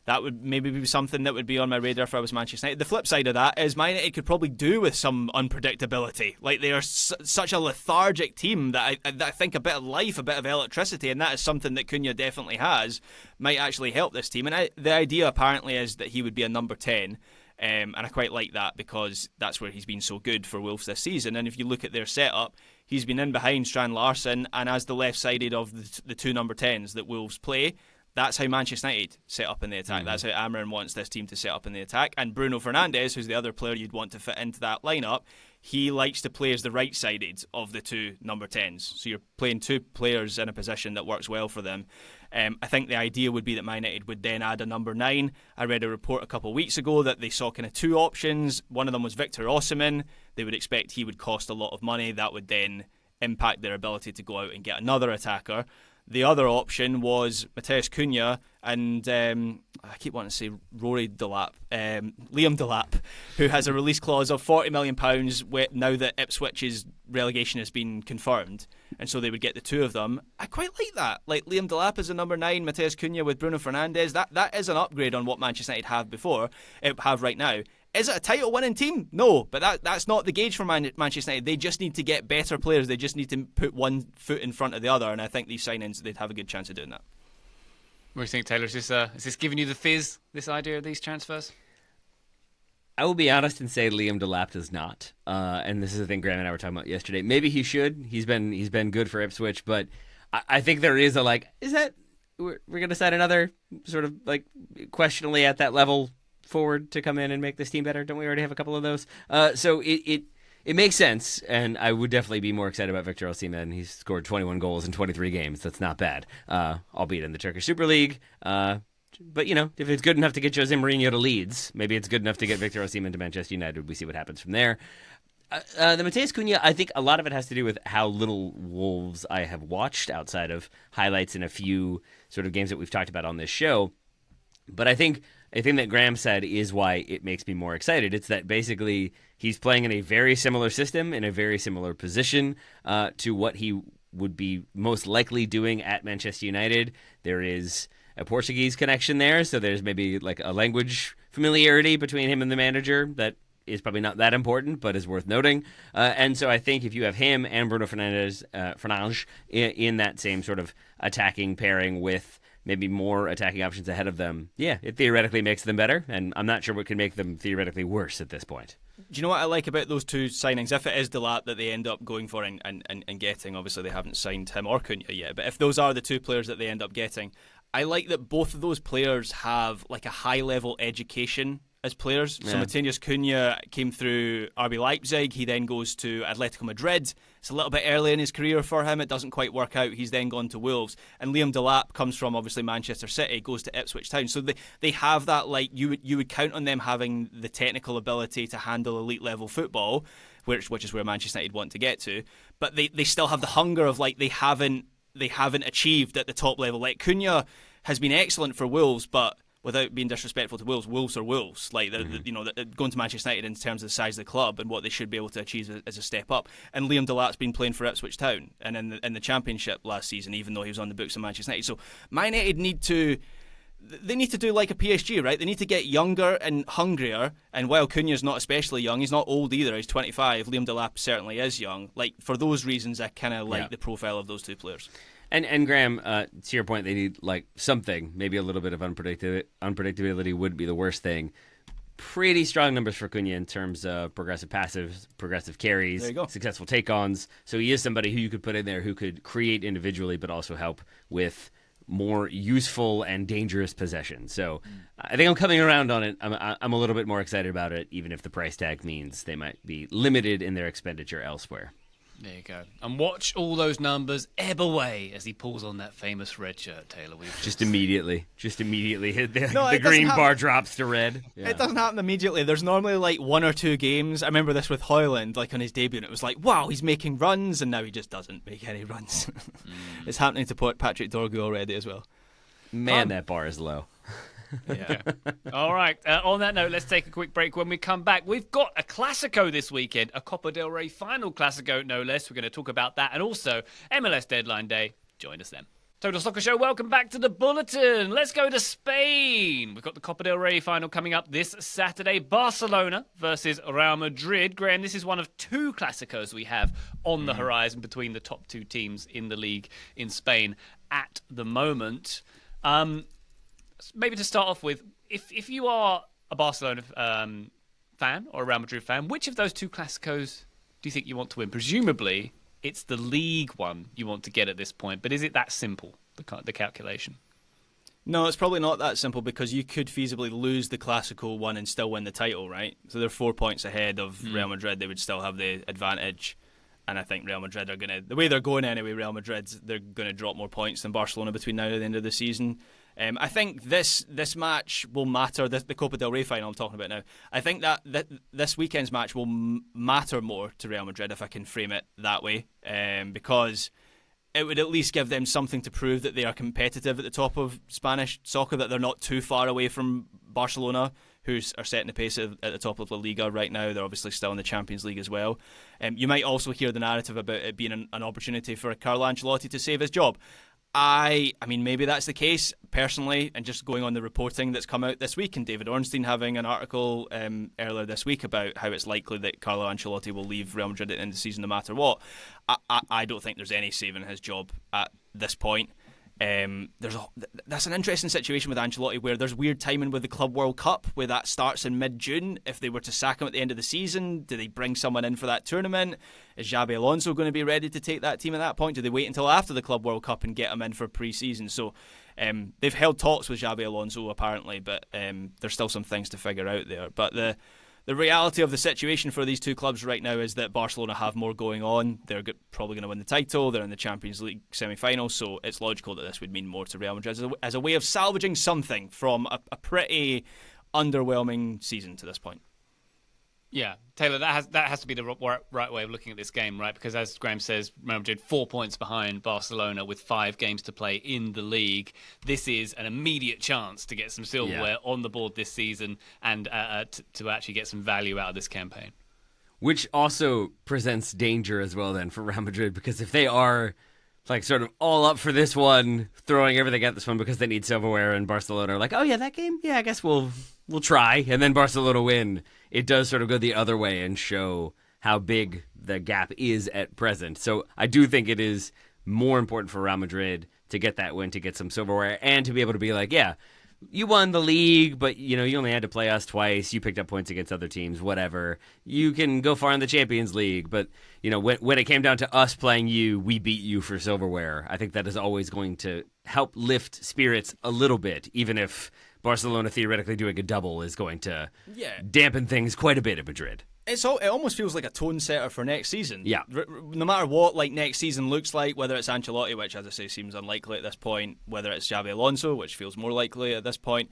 S3: that would maybe be something that would be on my radar if I was Manchester United. The flip side of that is Man United could probably do with some unpredictability. Like, they are such a lethargic team that I think a bit of life, a bit of electricity, and that is something that Cunha definitely has, might actually help this team. And the idea apparently is that he would be a number 10. And I quite like that because that's where he's been so good for Wolves this season. And if you look at their setup, he's been in behind Strand Larsen and as the left-sided of the two number 10s that Wolves play. That's how Manchester United set up in the attack. That's how Amarin wants this team to set up in the attack. And Bruno Fernandes, who's the other player you'd want to fit into that lineup, he likes to play as the right-sided of the two number 10s. So you're playing two players in a position that works well for them. I think the idea would be that Man United would then add a number 9. I read a report a couple of weeks ago that they saw kind of two options. One of them was Victor Osimhen. They would expect he would cost a lot of money. That would then impact their ability to go out and get another attacker. The other option was Matheus Cunha and I keep wanting to say Liam Delap, who has a release clause of £40 million now that Ipswich's relegation has been confirmed. And so they would get the two of them. I quite like that. Like, Liam Delap is a number 9, Matheus Cunha with Bruno Fernandes. That is an upgrade on what Manchester United have right now. Is it a title-winning team? No, but that's not the gauge for Manchester United. They just need to get better players. They just need to put one foot in front of the other, and I think these signings, they'd have a good chance of doing that.
S1: What do you think, Taylor? Is this giving you the fizz, this idea of these transfers?
S2: I will be honest and say Liam Delap does not. And this is the thing Graham and I were talking about yesterday. Maybe he should. He's been good for Ipswich, but I think there is is that we're going to sign another sort of like questionably at that level forward to come in and make this team better? Don't we already have a couple of those? So it makes sense, and I would definitely be more excited about Victor Osimhen. He's scored 21 goals in 23 games. That's not bad, albeit in the Turkish Super League. But, if it's good enough to get Jose Mourinho to Leeds, maybe it's good enough to get Victor Osimhen to Manchester United. We see what happens from there. The Mateus Cunha, I think a lot of it has to do with how little Wolves I have watched outside of highlights in a few sort of games that we've talked about on this show. But I think a thing that Graham said is why it makes me more excited. It's that basically he's playing in a very similar system, in a very similar position to what he would be most likely doing at Manchester United. There is a Portuguese connection there, so there's maybe like a language familiarity between him and the manager that is probably not that important, but is worth noting. And so I think if you have him and Bruno Fernandes in that same sort of attacking pairing with maybe more attacking options ahead of them, it theoretically makes them better, and I'm not sure what can make them theoretically worse at this point.
S3: Do you know what I like about those two signings? If it is Delap that they end up going for and getting, obviously they haven't signed him or Cunha yet, but if those are the two players that they end up getting, I like that both of those players have like a high-level education as players. Yeah. So Mateus Cunha came through RB Leipzig. He then goes to Atletico Madrid. It's a little bit early in his career for him. It doesn't quite work out. He's then gone to Wolves. And Liam Delap comes from obviously Manchester City, goes to Ipswich Town. So they have that, like, you would count on them having the technical ability to handle elite level football, which is where Manchester United want to get to. But they still have the hunger of like they haven't achieved at the top level. Like Cunha has been excellent for Wolves, but without being disrespectful to Wolves, Wolves are Wolves. Like going to Manchester United in terms of the size of the club and what they should be able to achieve as a step up. And Liam Delap's been playing for Ipswich Town and in the Championship last season, even though he was on the books of Manchester United. So Man United need to do like a PSG, right? They need to get younger and hungrier. And while Cunha's not especially young, he's not old either. He's 25. Liam Delap certainly is young. Like for those reasons, I kind of like the profile of those two players.
S2: And Graham, to your point, they need like something, maybe a little bit of unpredictability would be the worst thing. Pretty strong numbers for Cunha in terms of progressive passives, progressive carries, successful take-ons. So he is somebody who you could put in there who could create individually, but also help with more useful and dangerous possession. So I think I'm coming around on it. I'm a little bit more excited about it, even if the price tag means they might be limited in their expenditure elsewhere.
S1: There you go. And watch all those numbers ebb away as he pulls on that famous red shirt, Taylor.
S2: Just immediately hit the green bar drops to red. Yeah.
S3: It doesn't happen immediately. There's normally like one or two games. I remember this with Højlund, like on his debut, and it was like, wow, he's making runs, and now he just doesn't make any runs. It's happening to Patrick Dorgu already as well.
S2: Man, that bar is low.
S1: Yeah. All right. On that note, let's take a quick break. When we come back, we've got a Clásico this weekend, a Copa del Rey Final Clásico, no less. We're going to talk about that and also MLS Deadline Day. Join us then. Total Soccer Show, welcome back to the Bulletin. Let's go to Spain. We've got the Copa del Rey Final coming up this Saturday. Barcelona versus Real Madrid. Graham, this is one of two Clásicos we have on the horizon between the top two teams in the league in Spain at the moment. Maybe to start off with, if you are a Barcelona fan or a Real Madrid fan, which of those two Clásicos do you think you want to win? Presumably, it's the league one you want to get at this point, but is it that simple, the calculation?
S3: No, it's probably not that simple because you could feasibly lose the Clásico one and still win the title, right? So they're 4 points ahead of Real Madrid. They would still have the advantage. And I think Real Madrid are going to, the way they're going anyway, Real Madrid, they're going to drop more points than Barcelona between now and the end of the season. I think this match will matter, the Copa del Rey final I'm talking about now. I think that this weekend's match will matter more to Real Madrid, if I can frame it that way, because it would at least give them something to prove that they are competitive at the top of Spanish soccer, that they're not too far away from Barcelona, who are setting the pace at the top of La Liga right now. They're obviously still in the Champions League as well. You might also hear the narrative about it being an opportunity for Carlo Ancelotti to save his job. I mean, maybe that's the case, personally, and just going on the reporting that's come out this week, and David Ornstein having an article earlier this week about how it's likely that Carlo Ancelotti will leave Real Madrid at the end of the season no matter what. I don't think there's any saving his job at this point. That's an interesting situation with Ancelotti, where there's weird timing with the Club World Cup, where that starts in mid-June. If they were to sack him at the end of the season, do they bring someone in for that tournament? Is Xabi Alonso going to be ready to take that team at that point? Do they wait until after the Club World Cup and get him in for pre-season? So they've held talks with Xabi Alonso apparently, but there's still some things to figure out there. But the reality of the situation for these two clubs right now is that Barcelona have more going on. They're probably going to win the title. They're in the Champions League semi-final, so it's logical that this would mean more to Real Madrid as a way of salvaging something from a pretty underwhelming season to this point.
S1: Yeah, Taylor, that has to be the right way of looking at this game, right? Because as Graham says, Real Madrid 4 points behind Barcelona with 5 games to play in the league. This is an immediate chance to get some silverware on the board this season and to actually get some value out of this campaign.
S2: Which also presents danger as well then for Real Madrid, because if they are like sort of all up for this one, throwing everything at this one because they need silverware, and Barcelona are like, oh yeah, that game? Yeah, I guess we'll try. And then Barcelona win. It does sort of go the other way and show how big the gap is at present. So I do think it is more important for Real Madrid to get that win, to get some silverware, and to be able to be like, yeah, you won the league, but you only had to play us twice. You picked up points against other teams, whatever. You can go far in the Champions League, but when it came down to us playing you, we beat you for silverware. I think that is always going to help lift spirits a little bit, even if Barcelona theoretically doing a double is going to dampen things quite a bit at Madrid.
S3: It almost feels like a tone setter for next season.
S2: Yeah.
S3: No matter what next season looks like, whether it's Ancelotti, which as I say seems unlikely at this point, whether it's Xabi Alonso, which feels more likely at this point,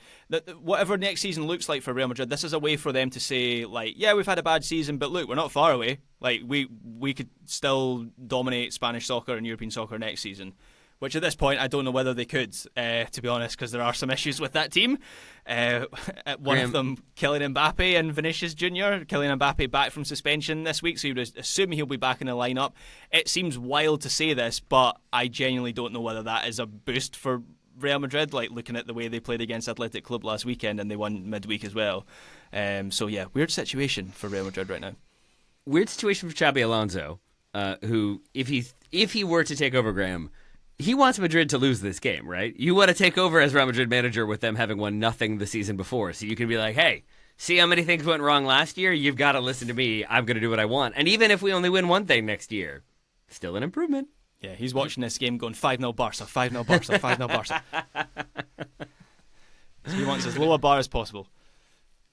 S3: whatever next season looks like for Real Madrid, this is a way for them to say, yeah, we've had a bad season, but look, we're not far away. We could still dominate Spanish soccer and European soccer next season. Which at this point I don't know whether they could, to be honest, because there are some issues with that team. One of them, Kylian Mbappe and Vinicius Jr. Kylian Mbappe back from suspension this week, so you would assume he'll be back in the lineup. It seems wild to say this, but I genuinely don't know whether that is a boost for Real Madrid, looking at the way they played against Athletic Club last weekend and they won midweek as well. So yeah, weird situation for Real Madrid right now.
S2: Weird situation for Xabi Alonso, who, if he were to take over, Graham, he wants Madrid to lose this game, right? You want to take over as Real Madrid manager with them having won nothing the season before. So you can be like, hey, see how many things went wrong last year? You've got to listen to me. I'm going to do what I want. And even if we only win one thing next year, still an improvement.
S3: Yeah, he's watching this game going 5-0 Barca, 5-0 Barca, 5-0 Barca. So he wants as low a bar as possible.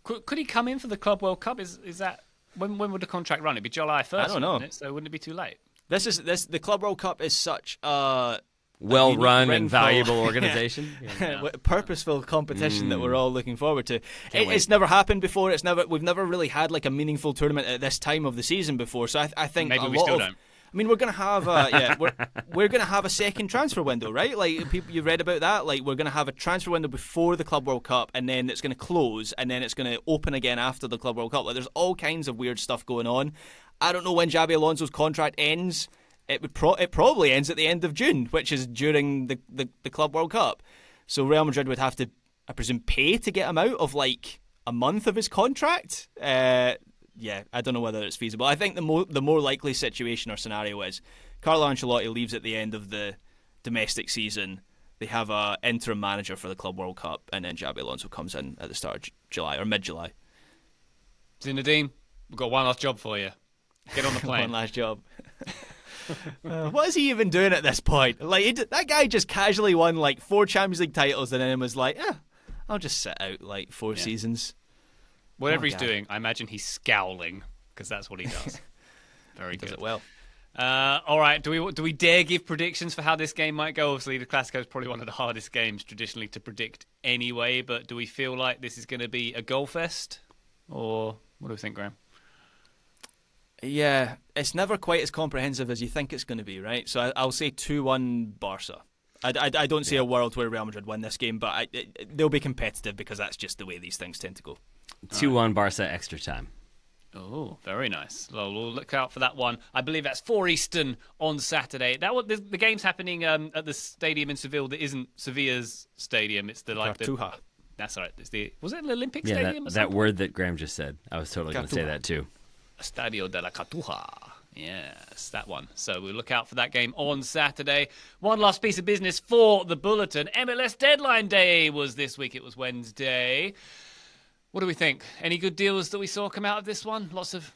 S1: Could he come in for the Club World Cup? Is that when would the contract run? It'd be July 1st.
S3: I don't know.
S1: So wouldn't it be too late?
S3: The Club World Cup is such a
S2: well-run and valuable organization.
S3: Purposeful competition that we're all looking forward to. It's never happened before. We've never really had a meaningful tournament at this time of the season before. So I think
S1: maybe we still don't.
S3: I mean, we're going to have we're going to have a second transfer window, right? You read about that. We're going to have a transfer window before the Club World Cup, and then it's going to close, and then it's going to open again after the Club World Cup. There's all kinds of weird stuff going on. I don't know when Xabi Alonso's contract ends. It probably ends at the end of June, which is during the Club World Cup. So Real Madrid would have to, I presume, pay to get him out of a month of his contract. Yeah, I don't know whether it's feasible. I think the more likely situation or scenario is Carlo Ancelotti leaves at the end of the domestic season. They have an interim manager for the Club World Cup, and then Xabi Alonso comes in at the start of July or mid-July.
S1: Zinedine, we've got one last job for you. Get on the plane.
S3: One last job. What is he even doing at this point? That guy just casually won 4 Champions League titles and then was like, I'll just sit out 4 seasons.
S1: Whatever he's doing, I imagine he's scowling because that's what he does. Very good.
S3: Does it well.
S1: All right, do we dare give predictions for how this game might go? Obviously, the Clasico is probably one of the hardest games traditionally to predict anyway, but do we feel like this is going to be a goal fest? Or what do we think, Graham?
S3: Yeah, it's never quite as comprehensive as you think it's going to be, right? So I'll say 2-1 Barca. I don't see a world where Real Madrid win this game, but they'll be competitive because that's just the way these things tend to go.
S2: 2-1 Barca extra time.
S1: Oh, very nice. Well, we'll look out for that one. I believe that's 4 Eastern on Saturday. The game's happening at the stadium in Seville that isn't Sevilla's stadium. It's the
S3: Cartuja.
S1: That's right. Was it the Olympic
S2: Stadium?
S1: or
S2: that word that Graham just said. I was totally going to say that too.
S1: Estadio de la Cartuja. Yes, that one. So we'll look out for that game on Saturday. One last piece of business for the bulletin. MLS deadline day was this week. It was Wednesday. What do we think? Any good deals that we saw come out of this one? Lots of,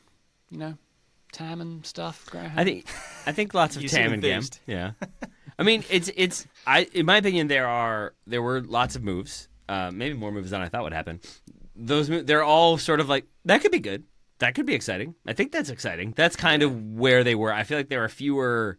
S1: TAM and stuff, Graham?
S2: I think lots of TAM and GAM. Yeah. I mean, in my opinion, there were lots of moves. Maybe more moves than I thought would happen. They're all sort of like, that could be good. That could be exciting. I think that's exciting. That's kind of where they were. I feel like there are fewer,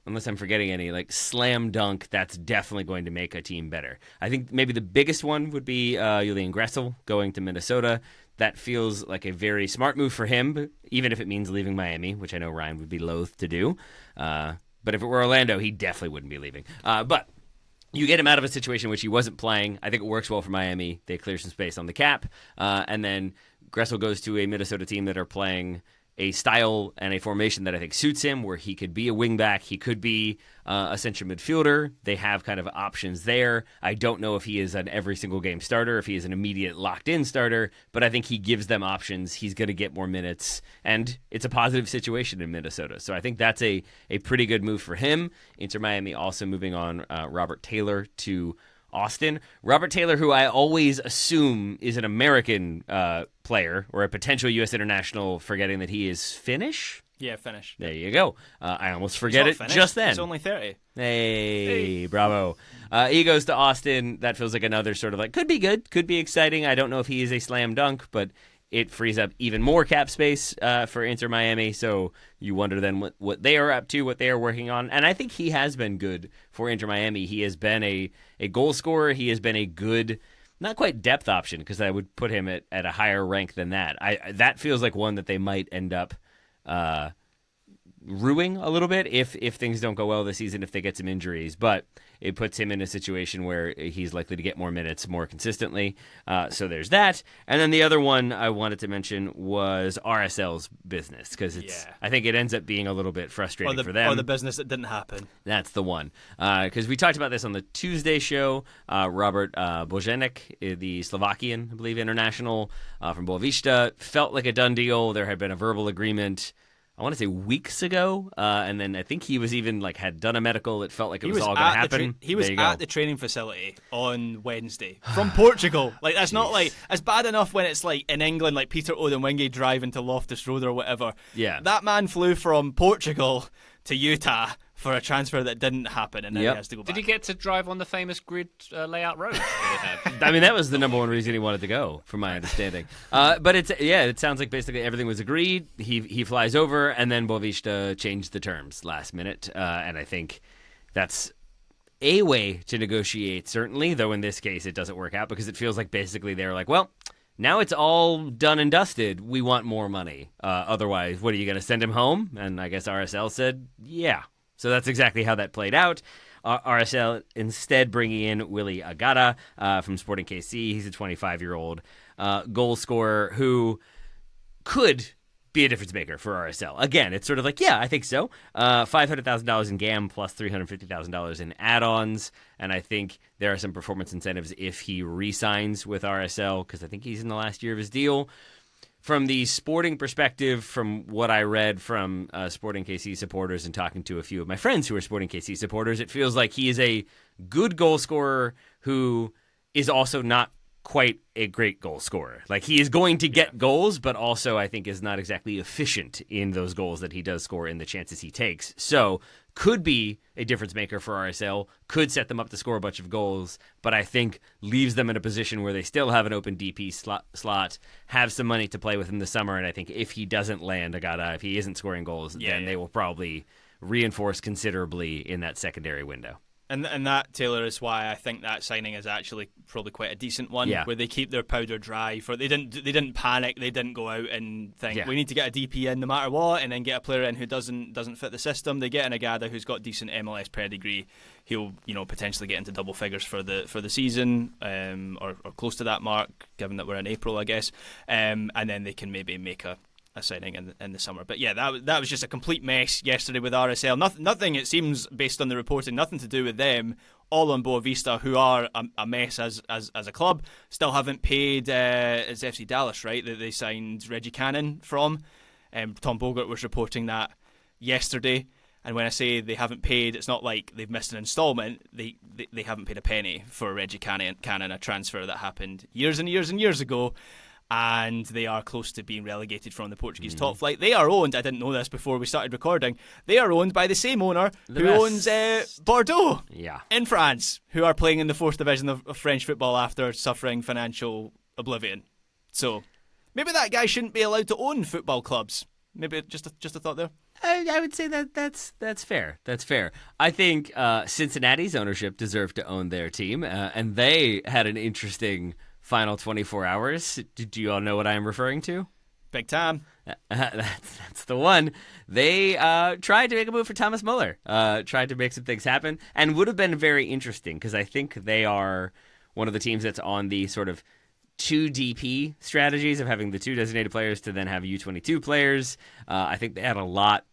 S2: unless I'm forgetting any, like slam dunk that's definitely going to make a team better. I think maybe the biggest one would be Julian Gressel going to Minnesota. That feels like a very smart move for him, even if it means leaving Miami, which I know Ryan would be loath to do. But if it were Orlando, he definitely wouldn't be leaving. But you get him out of a situation in which he wasn't playing. I think it works well for Miami. They clear some space on the cap. And then Gressel goes to a Minnesota team that are playing a style and a formation that I think suits him, where he could be a wingback, he could be a central midfielder. They have kind of options there. I don't know if he is an every single game starter, if he is an immediate locked-in starter, but I think he gives them options. He's going to get more minutes, and it's a positive situation in Minnesota. So I think that's a pretty good move for him. Inter Miami also moving on Robert Taylor to Austin. Robert Taylor, who I always assume is an American player or a potential U.S. international, forgetting that he is Finnish.
S3: Yeah, Finnish.
S2: There you go. I almost forget it
S3: Finnish.
S2: just then.
S3: He's only 30.
S2: Hey, bravo. He goes to Austin. That feels like another sort of like, could be good, could be exciting. I don't know if he is a slam dunk, but it frees up even more cap space for Inter Miami. So you wonder then what they are up to, what they are working on. And I think he has been good for Inter Miami. He has been a goal scorer. He has been a good, not quite depth option, because I would put him at a higher rank than that. That feels like one that they might end up ruining a little bit if things don't go well this season, if they get some injuries. But it puts him in a situation where he's likely to get more minutes more consistently. So there's that. And then the other one I wanted to mention was RSL's business, because I think it ends up being a little bit frustrating for them.
S3: Or the business that didn't happen.
S2: That's the one. Because we talked about this on the Tuesday show. Robert Bojanek, the Slovakian, I believe, international from Boavista, felt like a done deal. There had been a verbal agreement, I want to say weeks ago, and then I think he was even had done a medical. It felt like it was all going to happen.
S3: He was at the training facility on Wednesday from Portugal. That's not it's bad enough when it's in England, Peter Odemwingie driving to Loftus Road or whatever.
S2: Yeah,
S3: that man flew from Portugal to Utah for a transfer that didn't happen, and then he has to go back.
S1: Did he get to drive on the famous grid layout road that they had?
S2: I mean, that was the number one reason he wanted to go, from my understanding. But it sounds like basically everything was agreed. He flies over, and then Boavista changed the terms last minute, and I think that's a way to negotiate, certainly, though in this case it doesn't work out, because it feels like basically they're like, well, now it's all done and dusted. We want more money. Otherwise, what are you going to send him home? And I guess RSL said, yeah. So that's exactly how that played out. RSL instead bringing in Willie Agata from Sporting KC. He's a 25-year-old goal scorer who could be a difference maker for RSL. Again, it's sort of like, yeah, I think so. $500,000 in GAM plus $350,000 in add-ons. And I think there are some performance incentives if he re-signs with RSL, because I think he's in the last year of his deal. From the Sporting perspective, from what I read from Sporting KC supporters and talking to a few of my friends who are Sporting KC supporters, it feels like he is a good goal scorer who is also not quite a great goal scorer. He is going to get goals, but also I think is not exactly efficient in those goals that he does score in the chances he takes. So could be a difference maker for RSL, could set them up to score a bunch of goals, but I think leaves them in a position where they still have an open DP slot, have some money to play with in the summer, and I think if he doesn't land Agata, if he isn't scoring goals, then they will probably reinforce considerably in that secondary window.
S3: And that, Taylor, is why I think that signing is actually probably quite a decent one, where they keep their powder dry. They didn't panic, they didn't go out and think we need to get a DP in no matter what, and then get a player in who doesn't fit the system. They get an Agada who's got decent MLS pedigree. He'll potentially get into double figures for the season, or close to that mark, given that we're in April, I guess. And then they can maybe make a signing in the summer. But yeah, that was just a complete mess yesterday with RSL. Nothing, it seems, based on the reporting, nothing to do with them. All on Boavista, who are a mess as a club. Still haven't paid, it's FC Dallas, right, that they signed Reggie Cannon from. Tom Bogart was reporting that yesterday. And when I say they haven't paid, it's not like they've missed an instalment. They haven't paid a penny for Reggie Cannon, a transfer that happened years and years and years ago. And they are close to being relegated from the Portuguese top flight. They are owned, I didn't know this before we started recording, they are owned by the same owner who owns Bordeaux in France, who are playing in the 4th division of French football after suffering financial oblivion. So maybe that guy shouldn't be allowed to own football clubs. Maybe just a thought there.
S2: I would say that's fair. That's fair. I think Cincinnati's ownership deserved to own their team, and they had an interesting final 24 hours. Do you all know what I am referring to?
S3: Big time.
S2: That's the one. They tried to make a move for Thomas Muller, tried to make some things happen, and would have been very interesting because I think they are one of the teams that's on the sort of 2 DP strategies of having the 2 designated players to then have U22 players. I think they had a lot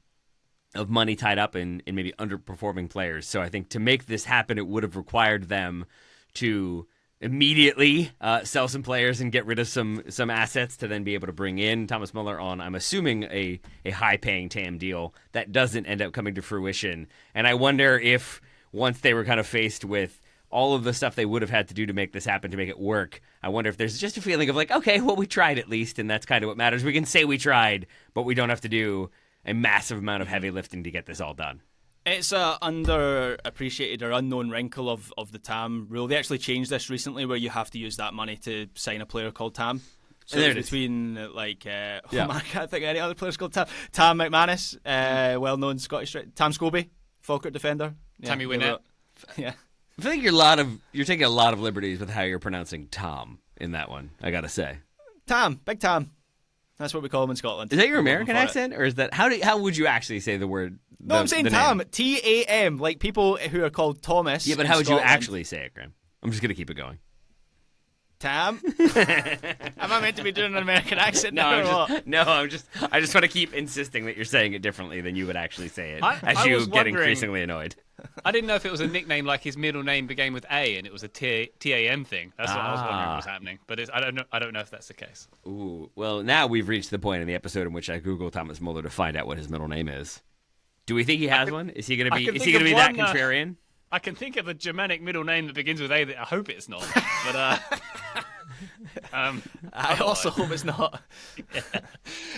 S2: of money tied up in maybe underperforming players. So I think to make this happen, it would have required them to immediately sell some players and get rid of some assets to then be able to bring in Thomas Muller on, I'm assuming, a high-paying TAM deal that doesn't end up coming to fruition. And I wonder if once they were kind of faced with all of the stuff they would have had to do to make this happen, to make it work, I wonder if there's just a feeling of like, okay, well, we tried at least, and that's kind of what matters. We can say we tried, but we don't have to do a massive amount of heavy lifting to get this all done.
S3: It's a underappreciated or unknown wrinkle of the TAM rule. They actually changed this recently where you have to use that money to sign a player called TAM. So
S2: there
S3: between I can't think of any other players called TAM. Tam McManus, well-known Scottish Tam Scobie, Falkirk defender.
S1: Tammy Wynette.
S3: Yeah.
S2: I think you're taking a lot of liberties with how you're pronouncing Tom in that one, I gotta say.
S3: Tam, Big Tam. That's what we call him in Scotland.
S2: Is that your American accent, or is that how would you actually say the word?
S3: No, I'm saying Tam, Tam, like people who are called Thomas.
S2: Yeah, but how would you actually say it, Graham? I'm just gonna keep it going.
S3: Tam? Am I meant to be doing an American accent now or what?
S2: I just want to keep insisting that you're saying it differently than you would actually say it, as you get increasingly annoyed.
S1: I didn't know if it was a nickname like his middle name began with A and it was a TAM thing. That's what I was wondering was happening. But I don't know if that's the case.
S2: Ooh, well, now we've reached the point in the episode in which I Google Thomas Muller to find out what his middle name is. Do we think he has one? Is he going to be that contrarian?
S1: I can think of a Germanic middle name that begins with A that I hope it's not. But
S3: I also hope it's not.
S1: Yeah.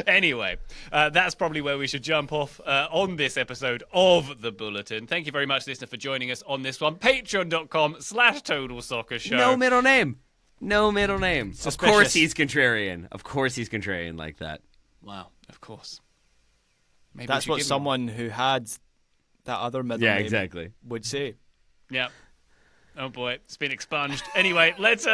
S1: Anyway, that's probably where we should jump off on this episode of The Bulletin. Thank you very much, listener, for joining us on this one. Patreon.com/Total Soccer Show.
S2: No middle name.
S3: Suspicious.
S2: Of course he's contrarian like that.
S1: Wow, of course. Maybe
S3: that's what someone who had that other middle name would say.
S1: Yeah. Oh boy, it's been expunged. Anyway, let's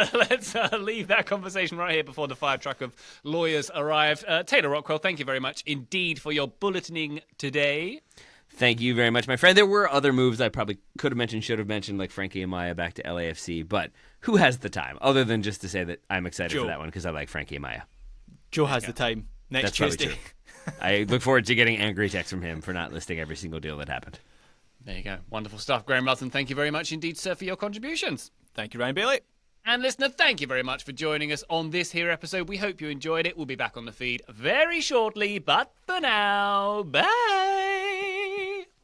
S1: leave that conversation right here before the fire truck of lawyers arrive. Taylor Rockwell, thank you very much indeed for your bulletining today.
S2: Thank you very much, my friend. There were other moves I probably could have mentioned, should have mentioned, like Frankie Amaya back to LAFC, but who has the time other than just to say that I'm excited for that one because I like Frankie Amaya.
S3: Joe has the time next Tuesday.
S2: I look forward to getting angry texts from him for not listing every single deal that happened.
S1: There you go. Wonderful stuff. Graham Ruthven, thank you very much indeed, sir, for your contributions.
S3: Thank you, Ryan Bailey.
S1: And listener, thank you very much for joining us on this here episode. We hope you enjoyed it. We'll be back on the feed very shortly, but for now, bye.